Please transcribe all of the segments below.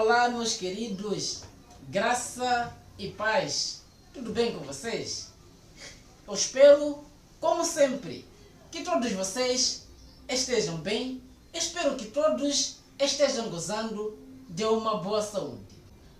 Olá, meus queridos, graça e paz, tudo bem com vocês? Eu espero, como sempre, que todos vocês estejam bem. Espero que todos estejam gozando de uma boa saúde.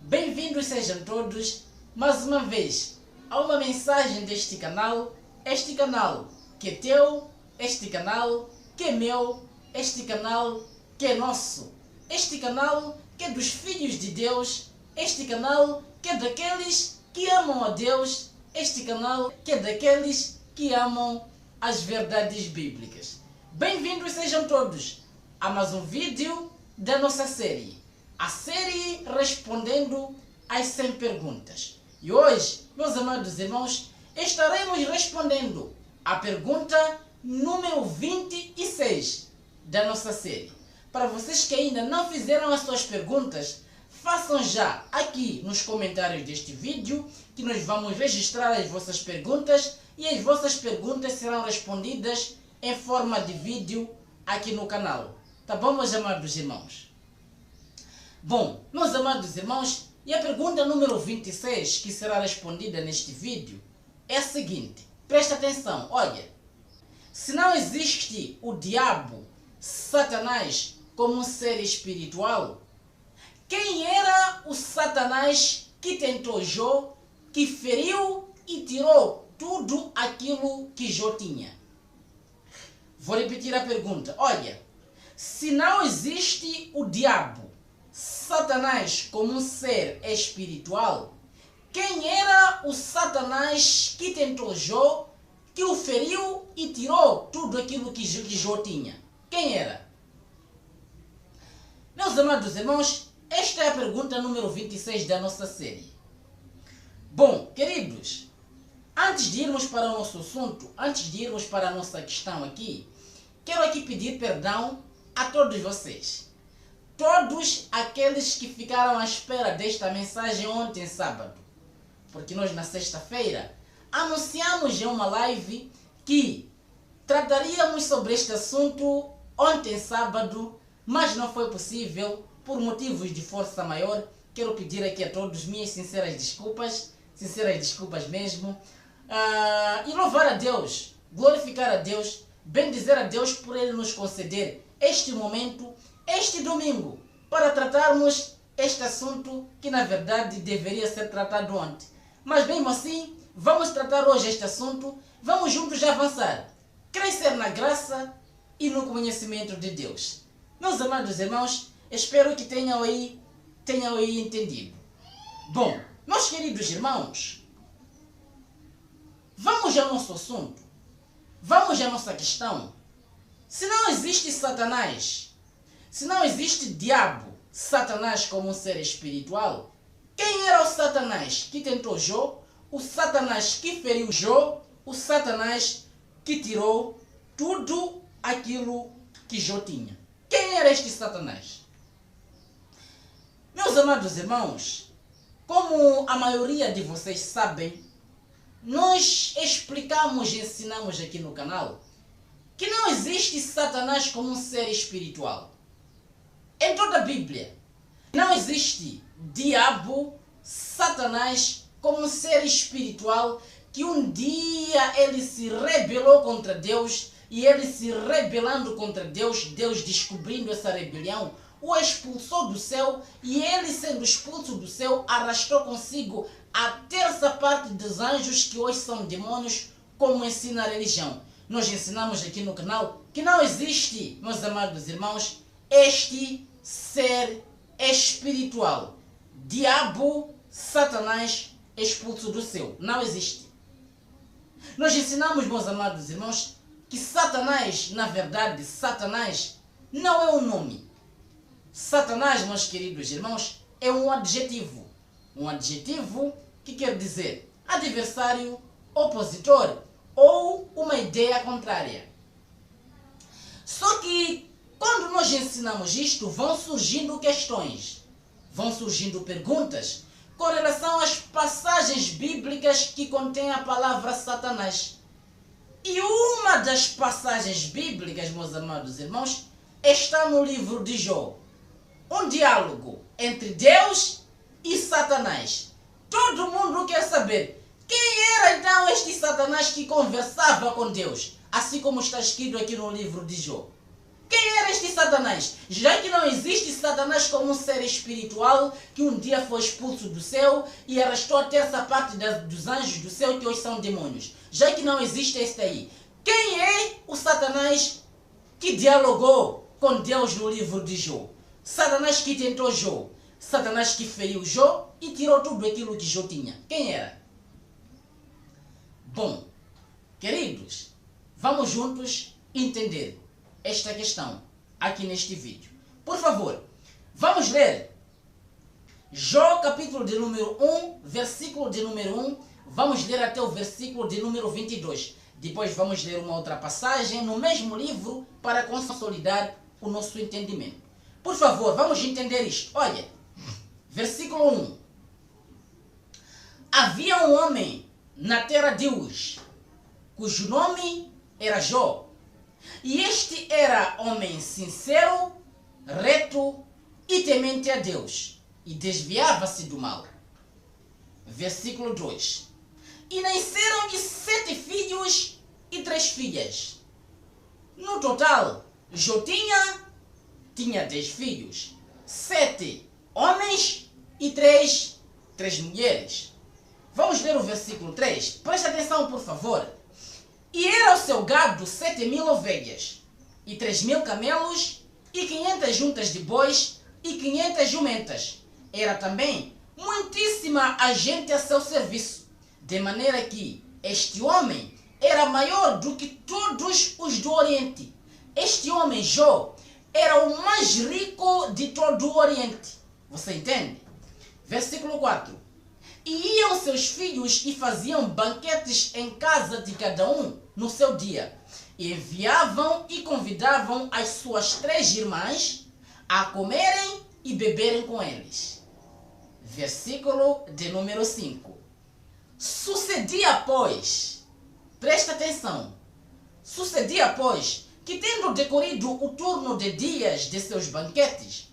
Bem-vindos sejam todos, mais uma vez, a uma mensagem deste canal. Este canal que é teu, este canal que é meu, este canal que é nosso. Este canal que é dos filhos de Deus, este canal que é daqueles que amam a Deus, este canal que é daqueles que amam as verdades bíblicas. Bem-vindos sejam todos a mais um vídeo da nossa série, a série respondendo às 100 perguntas. E hoje, meus amados irmãos, estaremos respondendo a pergunta número 26 da nossa série. Para vocês que ainda não fizeram as suas perguntas, façam já aqui nos comentários deste vídeo, que nós vamos registrar as vossas perguntas e as vossas perguntas serão respondidas em forma de vídeo aqui no canal. Tá bom, meus amados irmãos? Bom, meus amados irmãos, e a pergunta número 26 que será respondida neste vídeo é a seguinte. Presta atenção, olha. Se não existe o diabo, Satanás, como um ser espiritual, quem era o Satanás que tentou Jó, que feriu e tirou tudo aquilo que Jó tinha? Vou repetir a pergunta. Olha, se não existe o diabo, Satanás, como um ser espiritual, quem era o Satanás que tentou Jó, que o feriu e tirou tudo aquilo que Jó tinha? Quem era? Meus amados irmãos, esta é a pergunta número 26 da nossa série. Bom, queridos, antes de irmos para o nosso assunto, antes de irmos para a nossa questão aqui, quero aqui pedir perdão a todos vocês. Todos aqueles que ficaram à espera desta mensagem ontem, sábado. Porque nós, na sexta-feira, anunciamos em uma live que trataríamos sobre este assunto ontem, sábado, mas não foi possível por motivos de força maior. Quero pedir aqui a todos minhas sinceras desculpas mesmo, e louvar a Deus, glorificar a Deus, bendizer a Deus por Ele nos conceder este momento, este domingo, para tratarmos este assunto que na verdade deveria ser tratado ontem. Mas mesmo assim, vamos tratar hoje este assunto, vamos juntos avançar, crescer na graça e no conhecimento de Deus. Meus amados irmãos, espero que tenham aí entendido. Bom, meus queridos irmãos, vamos ao nosso assunto, vamos à nossa questão. Se não existe Satanás, se não existe diabo, Satanás como um ser espiritual, quem era o Satanás que tentou Jó, o Satanás que feriu Jó, o Satanás que tirou tudo aquilo que Jó tinha? Quem era este Satanás? Meus amados irmãos, como a maioria de vocês sabem, nós explicamos e ensinamos aqui no canal que não existe Satanás como um ser espiritual. Em toda a Bíblia, não existe diabo, Satanás, como um ser espiritual que um dia ele se rebelou contra Deus, e ele se rebelando contra Deus, Deus descobrindo essa rebelião, o expulsou do céu, e ele sendo expulso do céu, arrastou consigo a terça parte dos anjos que hoje são demônios, como ensina a religião. Nós ensinamos aqui no canal que não existe, meus amados irmãos, este ser espiritual. Diabo, Satanás expulso do céu. Não existe. Nós ensinamos, meus amados irmãos, que Satanás, na verdade, Satanás não é um nome. Satanás, meus queridos irmãos, é um adjetivo. Um adjetivo que quer dizer adversário, opositor ou uma ideia contrária. Só que quando nós ensinamos isto, vão surgindo questões, vão surgindo perguntas com relação às passagens bíblicas que contêm a palavra Satanás. E uma das passagens bíblicas, meus amados irmãos, está no livro de Jó. um diálogo entre Deus e Satanás. Todo mundo quer saber quem era então este Satanás que conversava com Deus, assim como está escrito aqui no livro de Jó. Quem era este Satanás? Já que não existe Satanás como um ser espiritual que um dia foi expulso do céu e arrastou a terça parte dos anjos do céu que hoje são demônios. Já que não existe este aí. Quem é o Satanás que dialogou com Deus no livro de Jó? Satanás que tentou Jó. Satanás que feriu Jó e tirou tudo aquilo que Jó tinha. Quem era? Bom, queridos, vamos juntos entender esta questão aqui neste vídeo. Por favor, vamos ler Jó capítulo de número 1, versículo de número 1, vamos ler até o versículo de número 22. Depois vamos ler uma outra passagem no mesmo livro para consolidar o nosso entendimento. Por favor, vamos entender isto. Olha, versículo 1. Havia um homem na terra de Uz, cujo nome era Jó. E este era homem sincero, reto e temente a Deus, e desviava-se do mal. Versículo 2. E nasceram-lhe 7 filhos e 3 filhas. No total, Jó tinha 10 filhos, 7 homens e 3 mulheres. Vamos ler o versículo 3. Preste atenção, por favor. E era o seu gado 7.000 ovelhas, e 3.000 camelos, e 500 juntas de bois, e 500 jumentas. Era também muitíssima a gente a seu serviço, de maneira que este homem era maior do que todos os do Oriente. Este homem, Jó, era o mais rico de todo o Oriente. Você entende? Versículo 4. E iam seus filhos e faziam banquetes em casa de cada um no seu dia. E enviavam e convidavam as suas 3 irmãs a comerem e beberem com eles. Versículo de número 5. Sucedia, pois, presta atenção, sucedia, pois, que tendo decorrido o turno de dias de seus banquetes,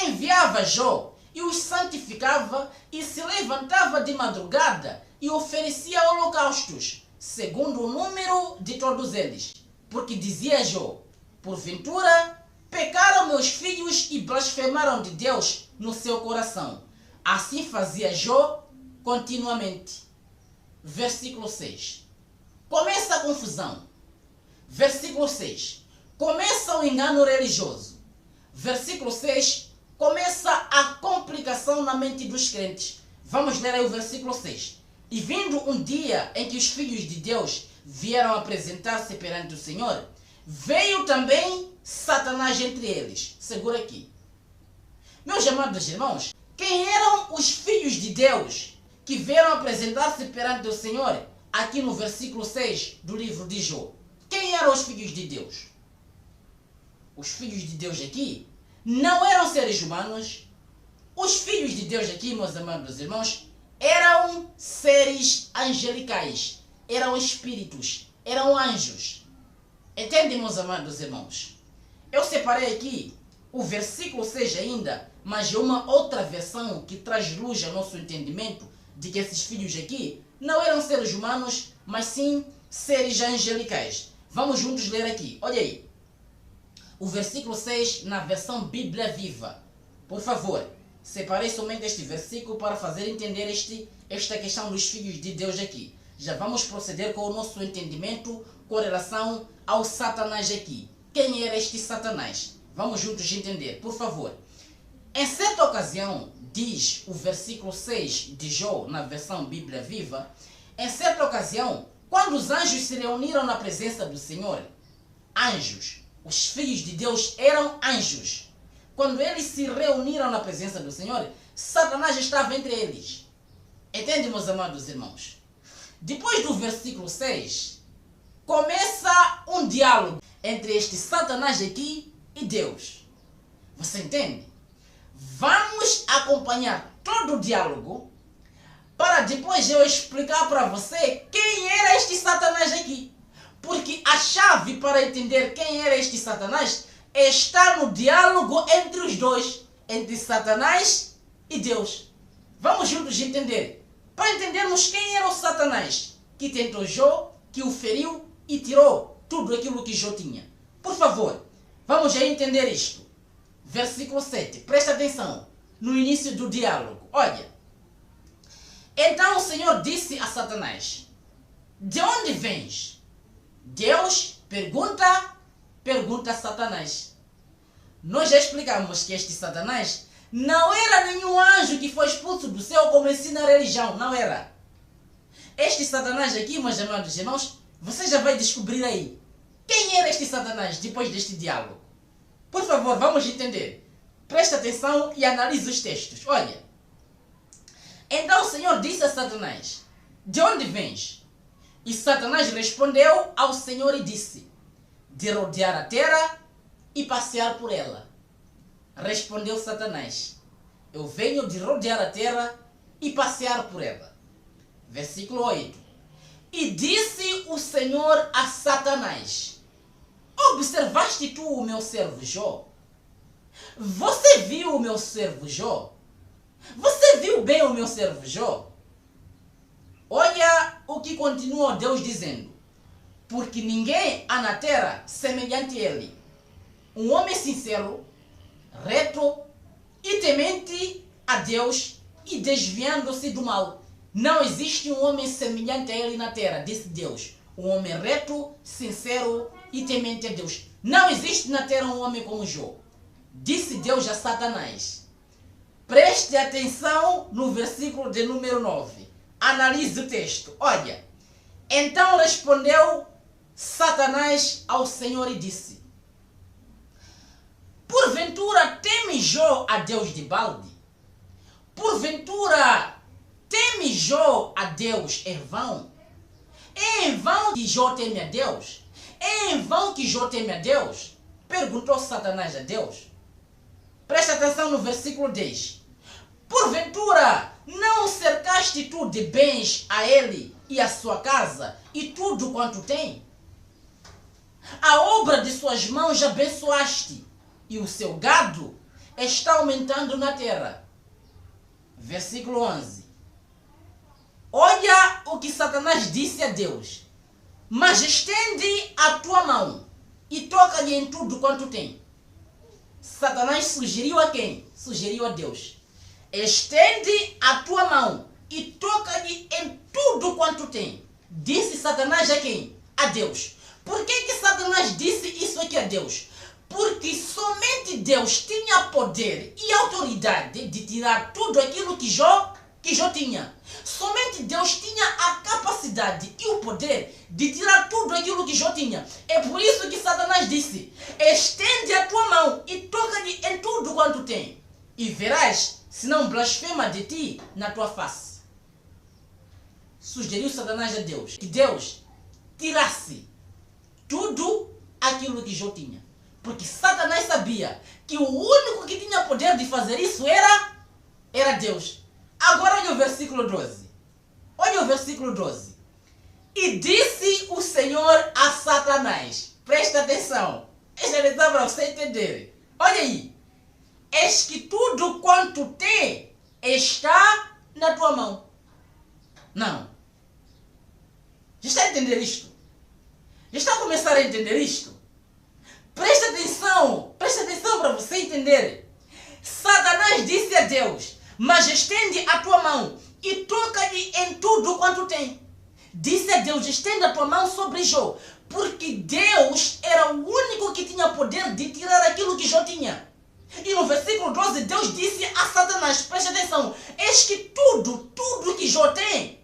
enviava Jó e os santificava e se levantava de madrugada e oferecia holocaustos, segundo o número de todos eles. Porque dizia Jó, porventura pecaram meus filhos e blasfemaram de Deus no seu coração. Assim fazia Jó continuamente. Versículo 6. Começa a confusão. Versículo 6. Começa o engano religioso. Versículo 6. Começa a complicação na mente dos crentes. Vamos ler aí o versículo 6. E vindo um dia em que os filhos de Deus vieram apresentar-se perante o Senhor, veio também Satanás entre eles. Segura aqui. Meus amados irmãos, quem eram os filhos de Deus que vieram apresentar-se perante o Senhor aqui no versículo 6 do livro de Jó? Quem eram os filhos de Deus? Os filhos de Deus aqui não eram seres humanos. Os filhos de Deus aqui, meus amados irmãos, eram seres angelicais, eram espíritos, eram anjos. Entendem, meus amados irmãos? Eu separei aqui o versículo 6 ainda, mas é uma outra versão que traz luz ao nosso entendimento de que esses filhos aqui não eram seres humanos, mas sim seres angelicais. Vamos juntos ler aqui. Olha aí. O versículo 6 na versão Bíblia Viva. Por favor, separei somente este versículo para fazer entender esta questão dos filhos de Deus aqui. Já vamos proceder com o nosso entendimento com relação ao Satanás aqui. Quem era este Satanás? Vamos juntos entender, por favor. Em certa ocasião, diz o versículo 6 de Jó, na versão Bíblia Viva, em certa ocasião, quando os anjos se reuniram na presença do Senhor, anjos, os filhos de Deus eram anjos. Quando eles se reuniram na presença do Senhor, Satanás estava entre eles. Entende, meus amados irmãos? Depois do versículo 6, começa um diálogo entre este Satanás aqui e Deus. Você entende? Vamos acompanhar todo o diálogo para depois eu explicar para você quem era este Satanás aqui. Porque a chave para entender quem era este Satanás está no diálogo entre os dois. entre Satanás e Deus. Vamos juntos entender, para entendermos quem era o Satanás que tentou Jó, que o feriu e tirou tudo aquilo que Jó tinha. Por favor, vamos já entender isto. Versículo 7, presta atenção, no início do diálogo. Olha, então o Senhor disse a Satanás: de onde vens? Deus pergunta a Satanás. Nós já explicamos que este Satanás não era nenhum anjo que foi expulso do céu como ensina a religião, não era. Este Satanás aqui, meus amados irmãos, você já vai descobrir aí. Quem era este Satanás depois deste diálogo? Por favor, vamos entender. Presta atenção e analise os textos. Olha, então o Senhor disse a Satanás: de onde vens? E Satanás respondeu ao Senhor e disse: de rodear a terra e passear por ela. Respondeu Satanás: eu venho de rodear a terra e passear por ela. Versículo 8. E disse o Senhor a Satanás: observaste tu o meu servo Jó? Você viu o meu servo Jó? Você viu bem o meu servo Jó? Olha o que continua Deus dizendo: porque ninguém há na terra semelhante a ele, um homem sincero, reto e temente a Deus e desviando-se do mal. Não existe um homem semelhante a ele na terra, disse Deus. Um homem reto, sincero e temente a Deus. Não existe na terra um homem como Jó. Disse Deus a Satanás. Preste atenção no versículo de número 9. Analise o texto. Olha, então respondeu Satanás ao Senhor e disse: porventura teme Jó a Deus de balde? Porventura teme Jó a Deus em vão? É em vão que Jó teme a Deus? É em vão que Jó teme a Deus? Perguntou Satanás a Deus. Presta atenção no versículo 10. Porventura não o cercaste tu de bens a ele e a sua casa e tudo quanto tem? A obra de suas mãos abençoaste e o seu gado está aumentando na terra. Versículo 11. Olha o que Satanás disse a Deus: mas estende a tua mão e toca-lhe em tudo quanto tem. Satanás sugeriu a quem? Sugeriu a Deus. Estende a tua mão e toca-lhe em tudo quanto tem. Disse Satanás a quem? A Deus. Por que Satanás disse isso aqui a Deus? Porque somente Deus tinha poder e autoridade de tirar tudo aquilo que Jó tinha. Somente Deus tinha a capacidade e o poder de tirar tudo aquilo que Jó tinha. É por isso que Satanás disse: estende a tua mão e toca-lhe em tudo quanto tem, e verás se não blasfema de ti na tua face. Sugeriu Satanás a Deus que Deus tirasse tudo aquilo que Jó tinha. Porque Satanás sabia que o único que tinha poder de fazer isso era Deus. Agora olha o versículo 12. Olha o versículo 12. E disse o Senhor a Satanás. Presta atenção. Esta lição para você entender. Olha aí. Eis que tudo quanto tem está na tua mão. Não. Já está a entender isto? Já está a começar a entender isto? Presta atenção para você entender. Satanás disse a Deus: mas estende a tua mão e toca-lhe em tudo quanto tem. Disse a Deus: estende a tua mão sobre Jó, porque Deus era o único que tinha poder de tirar aquilo que Jó tinha. E no versículo 12 Deus disse a Satanás, preste atenção: eis que tudo que Jó tem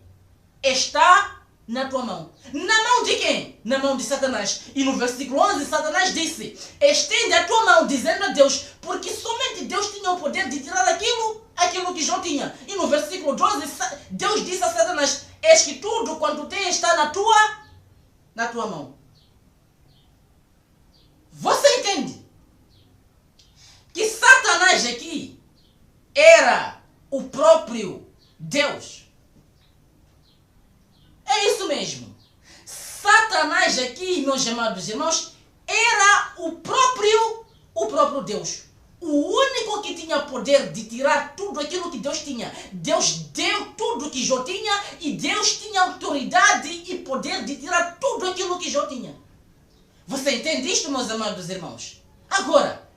está na tua mão. Na mão de quem? Na mão de Satanás. E no versículo 11 Satanás disse: estende a tua mão, dizendo a Deus, porque somente Deus tinha o poder de tirar aquilo que Jó tinha. E no versículo 12 Deus disse a Satanás: eis que tudo quanto tem está na tua mão. Você entende que Satanás aqui era o próprio Deus? É isso mesmo. Satanás aqui, meus amados irmãos, era o próprio Deus. o único que tinha poder de tirar tudo aquilo que Deus tinha. Deus deu tudo que Jó tinha e Deus tinha autoridade e poder de tirar tudo aquilo que Jó tinha. Você entende isto, meus amados irmãos? Agora,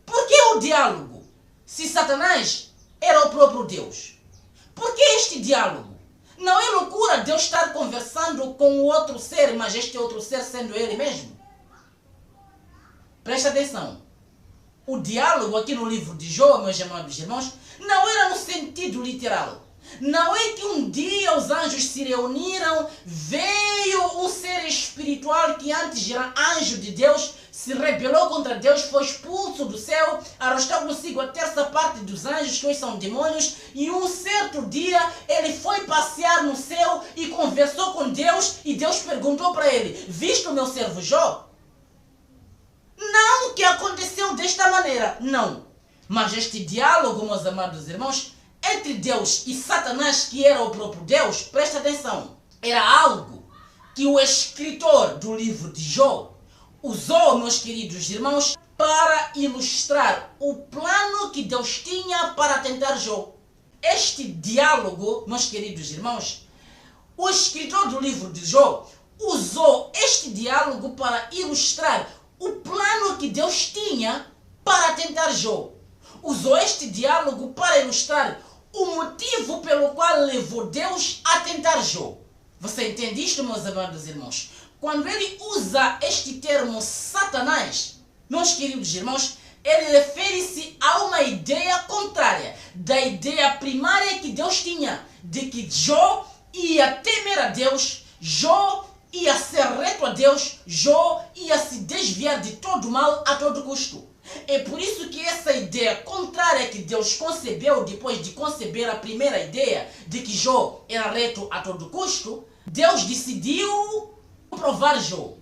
por que o diálogo? Se Satanás era o próprio Deus, por que este diálogo? Não é loucura Deus estar conversando com o outro ser, mas este outro ser sendo ele mesmo? Presta atenção. O diálogo aqui no livro de Jó, meus amados irmãos, não era no sentido literal. Não é que um dia os anjos se reuniram, veio um ser espiritual que antes era anjo de Deus, se rebelou contra Deus, foi expulso do céu, arrastou consigo a terça parte dos anjos, que hoje são demônios, e um certo dia ele foi passear no céu e conversou com Deus, e Deus perguntou para ele: viste o meu servo Jó? Não que aconteceu desta maneira, não. Mas este diálogo, meus amados irmãos, entre Deus e Satanás, que era o próprio Deus, presta atenção, era algo que o escritor do livro de Jó usou, meus queridos irmãos, para ilustrar o plano que Deus tinha para tentar Jó. Este diálogo, meus queridos irmãos, o escritor do livro de Jó usou este diálogo para ilustrar o plano que Deus tinha para tentar Jó. Usou este diálogo para ilustrar o motivo pelo qual levou Deus a tentar Jó. Você entende isto, meus amados irmãos? Quando ele usa este termo Satanás, meus queridos irmãos, ele refere-se a uma ideia contrária da ideia primária que Deus tinha, de que Jó ia temer a Deus, Jó ia ser reto a Deus, Jó ia se desviar de todo mal a todo custo. É por isso que essa ideia contrária que Deus concebeu depois de conceber a primeira ideia de que Jó era reto a todo custo, Deus decidiu provar Jó.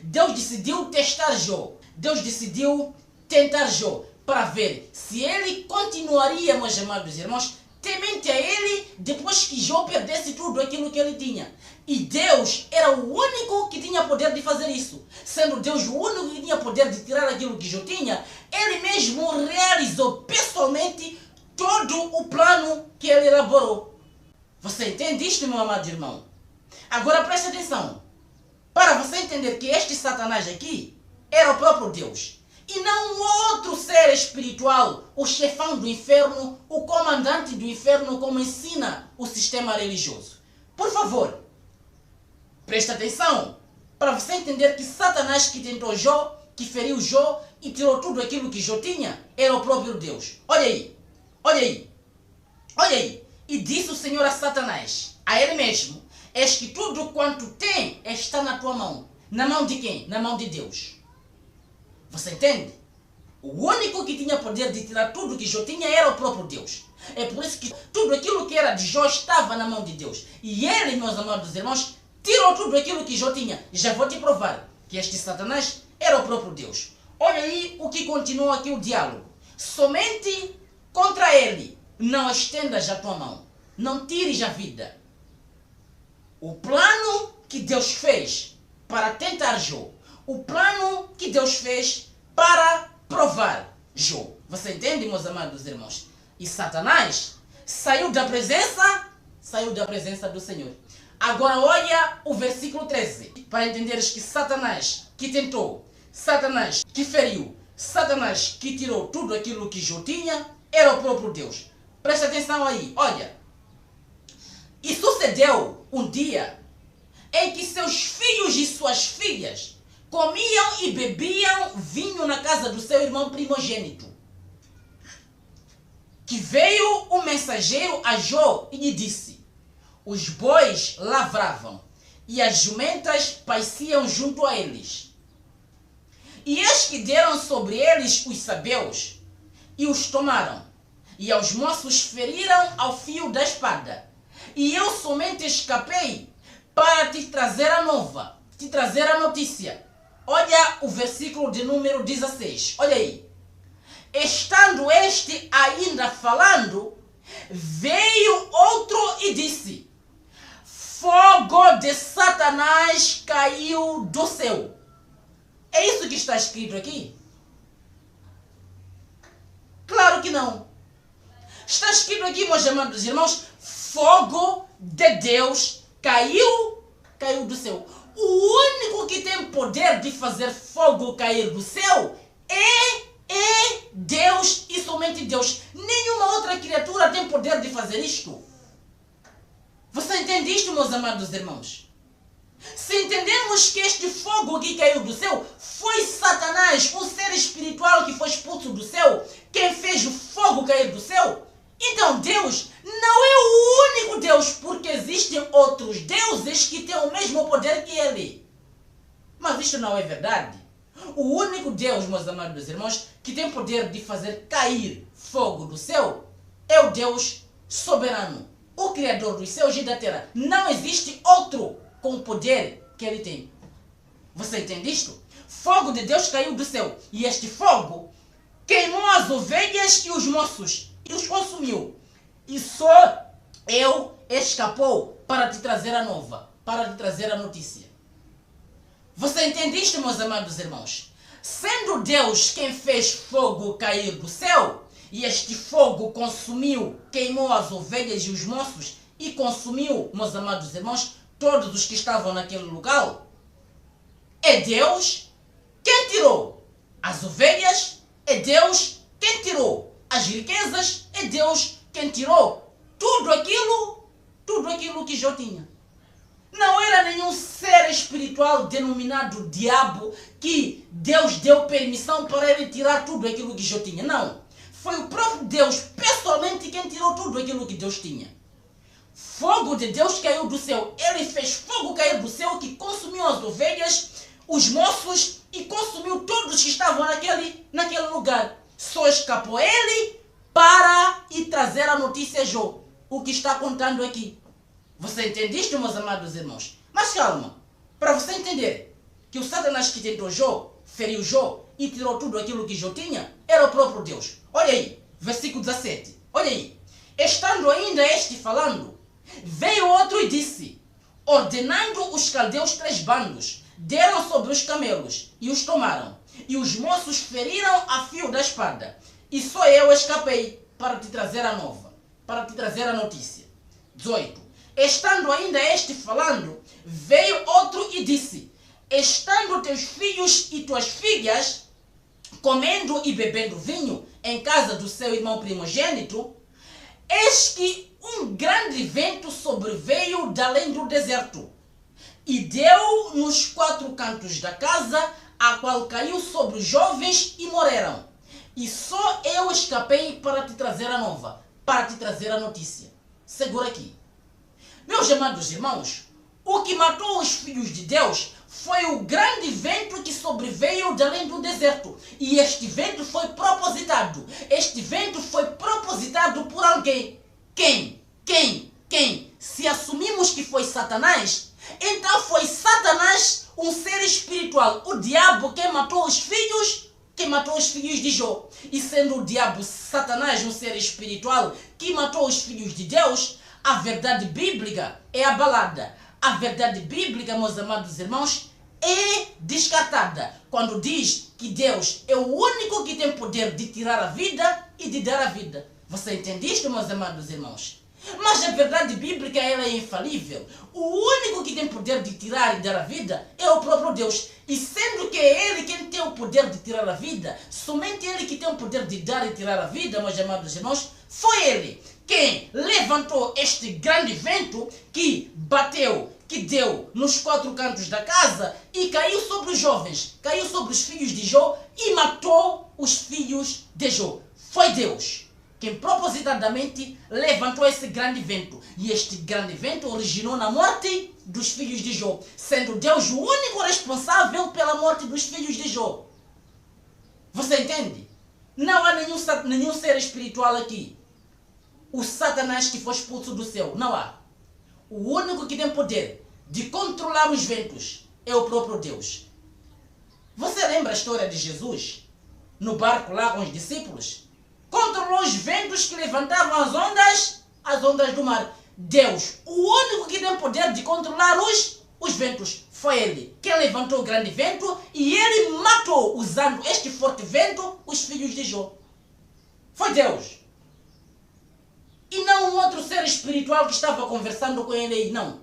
Deus decidiu testar Jó. Deus decidiu tentar Jó para ver se ele continuaria, meus amados irmãos, temente a ele depois que Jó perdesse tudo aquilo que ele tinha. E Deus era o único que tinha poder de fazer isso. Sendo Deus o único que tinha poder de tirar aquilo que Jó tinha, ele mesmo realizou pessoalmente todo o plano que ele elaborou. Você entende isto, meu amado irmão? Agora preste atenção. Para você entender que este Satanás aqui era o próprio Deus, e não outro ser espiritual, o chefão do inferno, o comandante do inferno, como ensina o sistema religioso. Por favor, presta atenção, para você entender que Satanás que tentou Jó, que feriu Jó e tirou tudo aquilo que Jó tinha, era o próprio Deus. Olha aí, olha aí, olha aí. E disse o Senhor a Satanás, a ele mesmo: eis que tudo quanto tem está na tua mão. Na mão de quem? Na mão de Deus. Você entende? O único que tinha poder de tirar tudo que Jó tinha era o próprio Deus. É por isso que tudo aquilo que era de Jó estava na mão de Deus. E ele, meus amados irmãos, tirou tudo aquilo que Jó tinha. Já vou te provar que este Satanás era o próprio Deus. Olha aí o que continua aqui o diálogo. Somente contra ele não estendas a tua mão. Não tires a vida. O plano que Deus fez para tentar Jó. O plano que Deus fez para provar Jó. Você entende, meus amados irmãos? E Satanás saiu da presença do Senhor. Agora olha o versículo 13. Para entenderes que Satanás que tentou, Satanás que feriu, Satanás que tirou tudo aquilo que Jó tinha, era o próprio Deus. Presta atenção aí, olha. E sucedeu um dia em que seus filhos e suas filhas comiam e bebiam vinho na casa do seu irmão primogênito. Que veio o mensageiro a Jó e lhe disse: os bois lavravam e as jumentas pasciam junto a eles. E eis que deram sobre eles os sabeus e os tomaram, e aos moços feriram ao fio da espada. E eu somente escapei para te trazer a nova, te trazer a notícia. Olha o versículo de número 16. Olha aí. Estando este ainda falando, veio outro e disse: fogo de Satanás caiu do céu. É isso que está escrito aqui. Claro que não. Está escrito aqui, meus amados irmãos, fogo de Deus caiu do céu. O único que tem poder de fazer fogo cair do céu é Deus e somente Deus. Nenhuma outra criatura tem poder de fazer isto. Você entende isto, meus amados irmãos? Se entendermos que este fogo que caiu do céu foi Satanás, um ser espiritual que foi expulso do céu, quem fez o fogo cair do céu, então Deus não é o único Deus, porque existem outros deuses que têm o mesmo poder que ele. Mas isto não é verdade. O único Deus, meus amados irmãos, que tem poder de fazer cair fogo do céu é o Deus soberano, o Criador dos céus e da terra. Não existe outro com o poder que ele tem. Você entende isto? Fogo de Deus caiu do céu e este fogo queimou as ovelhas e os moços e os consumiu. E só eu escapou para te trazer a nova, para te trazer a notícia. Você entende isto, meus amados irmãos? Sendo Deus quem fez fogo cair do céu, e este fogo consumiu, queimou as ovelhas e os moços, e consumiu, meus amados irmãos, todos os que estavam naquele lugar, é Deus quem tirou as ovelhas, é Deus quem tirou as riquezas, é Deus quem tirou tudo aquilo que Jó tinha. Não era nenhum ser espiritual denominado diabo que Deus deu permissão para ele tirar tudo aquilo que Jó tinha. Não. Foi o próprio Deus, pessoalmente, quem tirou tudo aquilo que Deus tinha. Fogo de Deus caiu do céu. Ele fez fogo cair do céu que consumiu as ovelhas, os moços e consumiu todos que estavam naquele lugar. Só escapou ele para ir trazer a notícia a Jó. O que está contando aqui. Você entende isto, meus amados irmãos? Mas calma, para você entender que o Satanás que tentou Jó, feriu Jó e tirou tudo aquilo que Jó tinha, era o próprio Deus. Olha aí, versículo 17. Olha aí. Estando ainda este falando, veio outro e disse, ordenando os caldeus 3 bandos, deram sobre os camelos e os tomaram. E os moços feriram a fio da espada. E só eu escapei para te trazer a nova, para te trazer a notícia. 18. Estando ainda este falando, veio outro e disse, estando teus filhos e tuas filhas comendo e bebendo vinho em casa do seu irmão primogênito, eis que um grande vento sobreveio de além do deserto e deu nos 4 cantos da casa, a qual caiu sobre os jovens e morreram. E só eu escapei para te trazer a nova, para te trazer a notícia. Segura aqui. Meus amados irmãos, o que matou os filhos de Deus foi o grande vento que sobreveio de além do deserto. E este vento foi propositado. Este vento foi propositado por alguém. Quem? Se assumimos que foi Satanás, então foi Satanás, um ser espiritual, o diabo que matou os filhos de Jó. E sendo o diabo Satanás, um ser espiritual que matou os filhos de Deus, a verdade bíblica é abalada. A verdade bíblica, meus amados irmãos, é descartada quando diz que Deus é o único que tem poder de tirar a vida e de dar a vida. Você entende isto, meus amados irmãos? Mas a verdade bíblica ela é infalível. O único que tem poder de tirar e dar a vida é o próprio Deus. E sendo que é Ele quem tem o poder de tirar a vida, somente Ele que tem o poder de dar e tirar a vida, meus amados irmãos, foi Ele quem levantou este grande vento que bateu, que deu nos 4 cantos da casa e caiu sobre os jovens, caiu sobre os filhos de Jó e matou os filhos de Jó. Foi Deus quem propositadamente levantou esse grande vento. E este grande vento originou na morte dos filhos de Jó, sendo Deus o único responsável pela morte dos filhos de Jó. Você entende? Não há nenhum ser espiritual aqui. O Satanás que foi expulso do céu, não há. O único que tem poder de controlar os ventos é o próprio Deus. Você lembra a história de Jesus? No barco lá com os discípulos? Controlou os ventos que levantavam as ondas do mar. Deus, o único que tem poder de controlar os ventos, foi Ele. Quem levantou o grande vento e Ele matou, usando este forte vento, os filhos de Jó. Foi Deus. E não um outro ser espiritual que estava conversando com ele aí, não.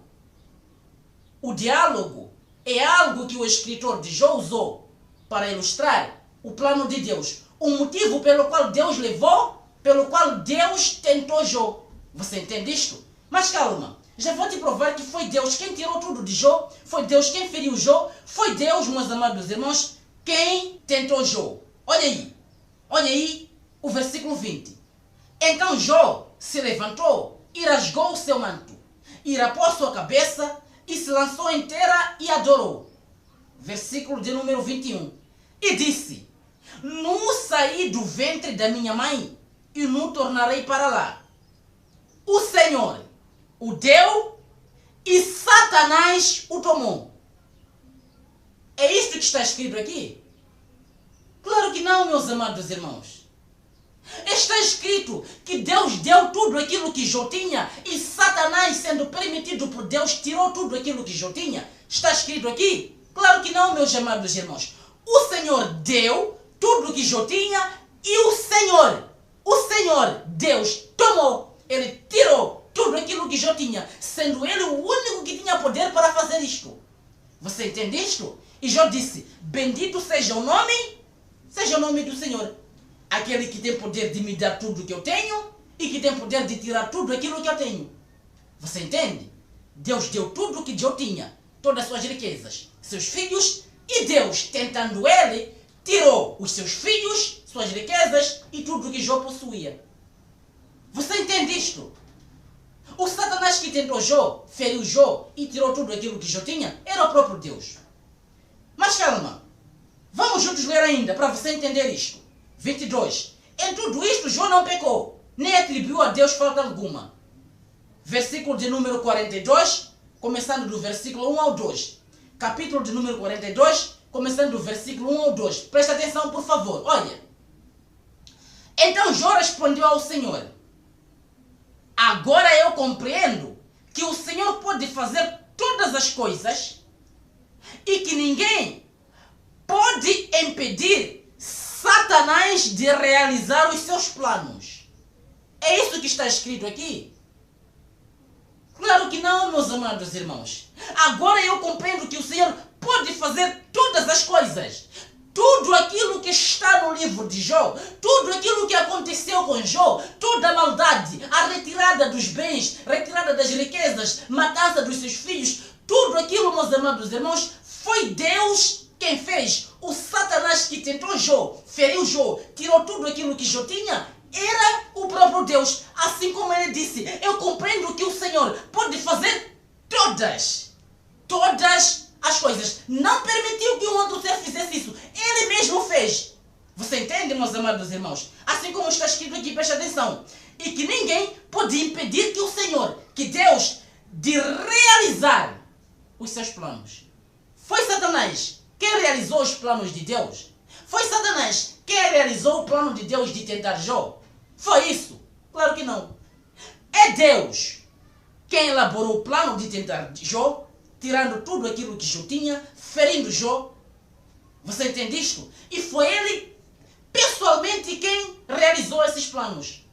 O diálogo é algo que o escritor de Jó usou para ilustrar o plano de Deus. O motivo pelo qual Deus levou, pelo qual Deus tentou Jó. Você entende isto? Mas calma, já vou te provar que foi Deus quem tirou tudo de Jó, foi Deus quem feriu Jó, foi Deus, meus amados irmãos, quem tentou Jó. Olha aí o versículo 20. Então Jó se levantou e rasgou o seu manto, e rapou sua cabeça, e se lançou em terra e adorou. Versículo de número 21. E disse: não saí do ventre da minha mãe, e não tornarei para lá. O Senhor o deu, e Satanás o tomou. É isto que está escrito aqui? Claro que não, meus amados irmãos. Está escrito que Deus deu tudo aquilo que Jó tinha, e Satanás, sendo permitido por Deus, tirou tudo aquilo que Jó tinha. Está escrito aqui? Claro que não, meus amados irmãos. O Senhor deu tudo que Jó tinha, e o Senhor, Deus, tomou. Ele tirou tudo aquilo que Jó tinha, sendo ele o único que tinha poder para fazer isto. Você entende isto? E Jó disse: bendito seja o nome do Senhor. Aquele que tem poder de me dar tudo que eu tenho e que tem poder de tirar tudo aquilo que eu tenho. Você entende? Deus deu tudo que Jó tinha, todas as suas riquezas, seus filhos, e Deus, tentando ele, tirou os seus filhos, suas riquezas e tudo que Jó possuía. Você entende isto? O Satanás que tentou Jó, feriu Jó e tirou tudo aquilo que Jó tinha, era o próprio Deus. Mas calma, vamos juntos ler ainda para você entender isto. 22. Em tudo isto Jó não pecou, nem atribuiu a Deus falta alguma. Versículo de número 42, começando do versículo 1 ao 2. Capítulo de número 42, começando do versículo 1 ao 2. Presta atenção, por favor. Olha. Então Jó respondeu ao Senhor: agora eu compreendo que o Senhor pode fazer todas as coisas e que ninguém pode impedir Satanás de realizar os seus planos. É isso que está escrito aqui? Claro que não, meus amados irmãos. Agora eu compreendo que o Senhor pode fazer todas as coisas. Tudo aquilo que está no livro de Jó, tudo aquilo que aconteceu com Jó, toda a maldade, a retirada dos bens, retirada das riquezas, matança dos seus filhos, tudo aquilo, meus amados irmãos, foi Deus quem fez. O Satanás que tentou Jó, feriu Jó, tirou tudo aquilo que Jó tinha, era o próprio Deus. Assim como ele disse: eu compreendo que o Senhor pode fazer todas as coisas. Não permitiu que um outro ser fizesse isso. Ele mesmo fez. Você entende, meus amados irmãos? Assim como está escrito aqui, preste atenção. E que ninguém pode impedir que o Senhor, que Deus, de realizar os seus planos. Foi Satanás quem realizou os planos de Deus? Foi Satanás quem realizou o plano de Deus de tentar Jó? Foi isso? Claro que não. É Deus quem elaborou o plano de tentar Jó, tirando tudo aquilo que Jó tinha, ferindo Jó. Você entende isto? E foi ele, pessoalmente, quem realizou esses planos.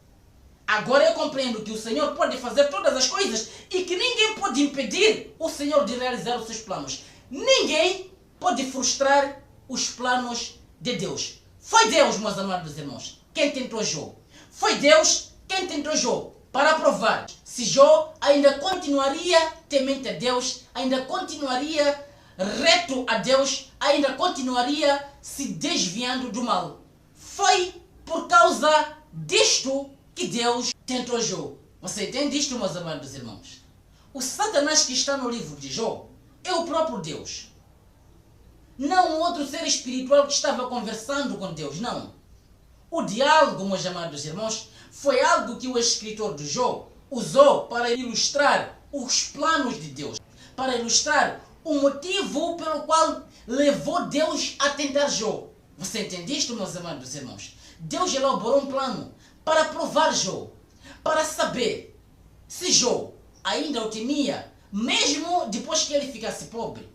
Agora eu compreendo que o Senhor pode fazer todas as coisas e que ninguém pode impedir o Senhor de realizar os seus planos. Ninguém pode frustrar os planos de Deus. Foi Deus, meus amados irmãos, quem tentou Jó. Foi Deus quem tentou Jó, para provar se Jó ainda continuaria temente a Deus, ainda continuaria reto a Deus, ainda continuaria se desviando do mal. Foi por causa disto que Deus tentou Jó. Você entende isto, meus amados irmãos? O Satanás que está no livro de Jó é o próprio Deus. Não um outro ser espiritual que estava conversando com Deus, não. O diálogo, meus amados irmãos, foi algo que o escritor de Jó usou para ilustrar os planos de Deus, para ilustrar o motivo pelo qual levou Deus a tentar Jó. Você entende isto, meus amados irmãos? Deus elaborou um plano para provar Jó, para saber se Jó ainda o temia, mesmo depois que ele ficasse pobre,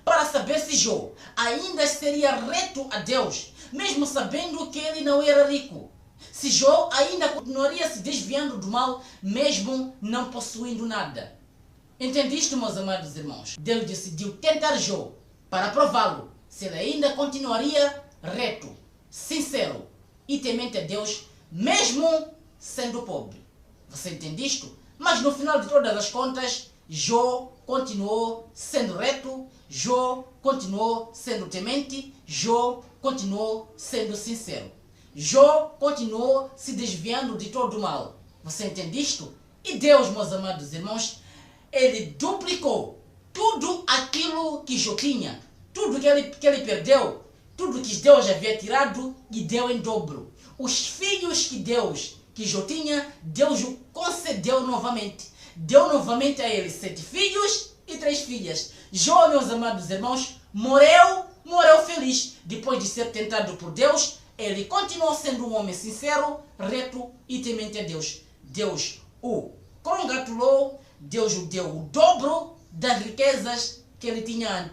para saber se Jó ainda seria reto a Deus, mesmo sabendo que ele não era rico. Se Jó ainda continuaria se desviando do mal, mesmo não possuindo nada. Entendiste, meus amados irmãos? Deus decidiu tentar Jó para prová-lo se ele ainda continuaria reto, sincero e temente a Deus, mesmo sendo pobre. Você entende isto? Mas no final de todas as contas, Jó continuou sendo reto, Jó continuou sendo temente, Jó continuou sendo sincero. Jó continuou se desviando de todo o mal. Você entende isto? E Deus, meus amados irmãos, ele duplicou tudo aquilo que Jó tinha, tudo que ele perdeu, tudo que Deus havia tirado e deu em dobro. Os filhos que Jó tinha, Deus o concedeu novamente. Deu novamente a ele 7 filhos e 3 filhas. Jó, meus amados irmãos, morreu feliz. Depois de ser tentado por Deus, ele continuou sendo um homem sincero, reto e temente a Deus. Deus o congratulou, Deus o deu o dobro das riquezas que ele tinha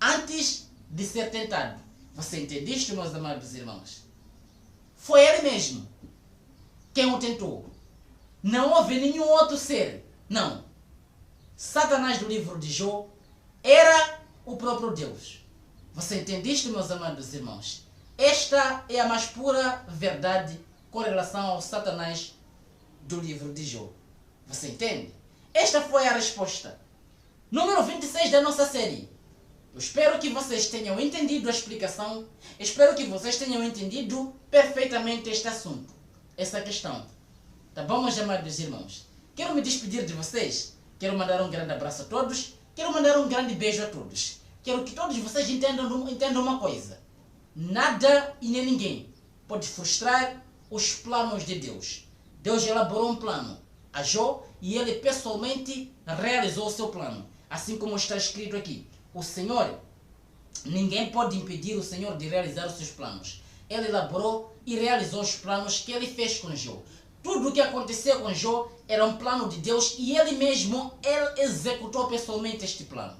antes de ser tentado. Você entende isto, meus amados irmãos? Foi ele mesmo quem o tentou. Não houve nenhum outro ser. Não. Satanás do livro de Jó era o próprio Deus. Você entende isto, meus amados irmãos? Esta é a mais pura verdade com relação ao Satanás do livro de Jó. Você entende? Esta foi a resposta. Número 26 da nossa série. Eu espero que vocês tenham entendido a explicação. Espero que vocês tenham entendido perfeitamente este assunto, essa questão. Tá bom, meus amados irmãos? Quero me despedir de vocês. Quero mandar um grande abraço a todos. Quero mandar um grande beijo a todos. Quero que todos vocês entendam uma coisa. Nada e nem ninguém pode frustrar os planos de Deus. Deus elaborou um plano a Jó e ele pessoalmente realizou o seu plano. Assim como está escrito aqui. O Senhor, ninguém pode impedir o Senhor de realizar os seus planos. Ele elaborou e realizou os planos que ele fez com Jó. Tudo o que aconteceu com Jó era um plano de Deus e ele mesmo, ele executou pessoalmente este plano.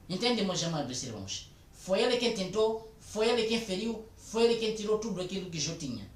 Entende, meus amados irmãos? Foi ele quem tentou, foi ele quem feriu, foi ele quem tirou tudo aquilo que Jó tinha.